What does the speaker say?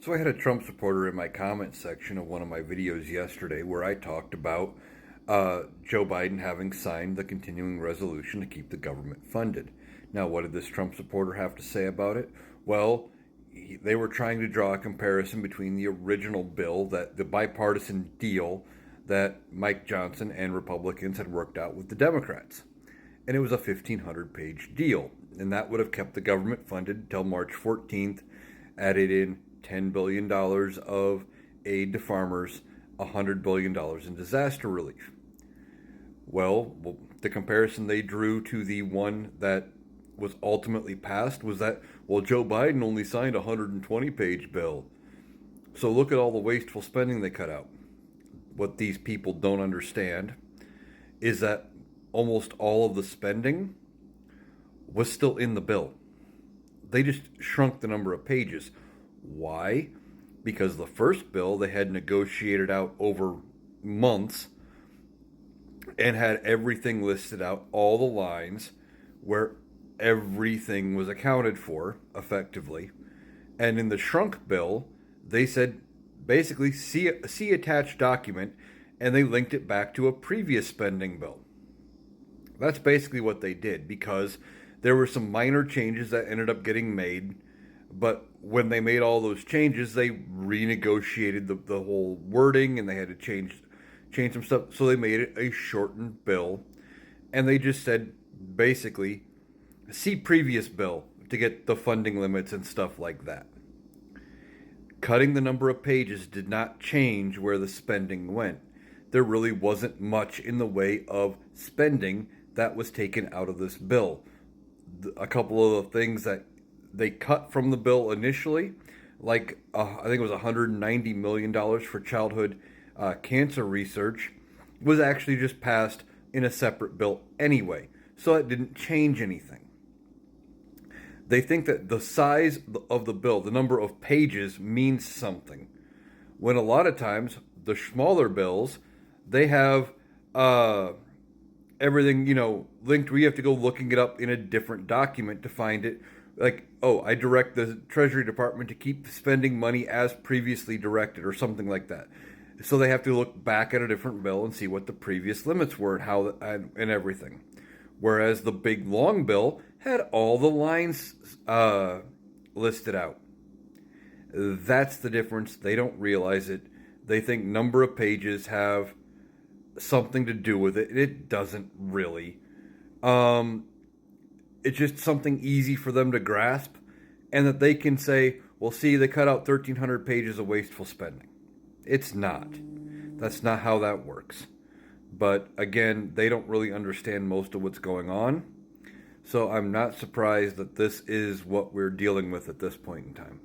So I had a Trump supporter in my comment section of one of my videos yesterday where I talked about Joe Biden having signed the continuing resolution to keep the government funded. Now, what did this Trump supporter have to say about it? Well, they were trying to draw a comparison between the original bill, that the bipartisan deal that Mike Johnson and Republicans had worked out with the Democrats. And it was a 1,500-page deal, and that would have kept the government funded until March 14th, added in $10 billion of aid to farmers, $100 billion in disaster relief. Well, the comparison they drew to the one that was ultimately passed was that, well, Joe Biden only signed a 120-page bill. So look at all the wasteful spending they cut out. What these people don't understand is that almost all of the spending was still in the bill. They just shrunk the number of pages. Why? Because the first bill they had negotiated out over months and had everything listed out, all the lines where everything was accounted for effectively. And in the shrunk bill, they said basically see attached document, and they linked it back to a previous spending bill. That's basically what they did, because there were some minor changes that ended up getting made, but when they made all those changes, they renegotiated the whole wording, and they had to change some stuff. So they made it a shortened bill, and they just said basically see previous bill to get the funding limits and stuff like that. Cutting the number of pages did not change where the spending went. There really wasn't much in the way of spending that was taken out of this bill. A couple of the things that they cut from the bill initially, like I think it was $190 million for childhood cancer research, was actually just passed in a separate bill anyway. So it didn't change anything. They think that the size of the bill, the number of pages, means something, when a lot of times the smaller bills, they have everything, linked where you have to go looking it up in a different document to find it. Like, oh, I direct the Treasury Department to keep spending money as previously directed, or something like that. So they have to look back at a different bill and see what the previous limits were and how and everything. Whereas the big long bill had all the lines listed out. That's the difference. They don't realize it. They think number of pages have something to do with it. It doesn't really. It's just something easy for them to grasp, and that they can say, well, see, they cut out 1,300 pages of wasteful spending. It's not. That's not how that works. But again, they don't really understand most of what's going on. So I'm not surprised that this is what we're dealing with at this point in time.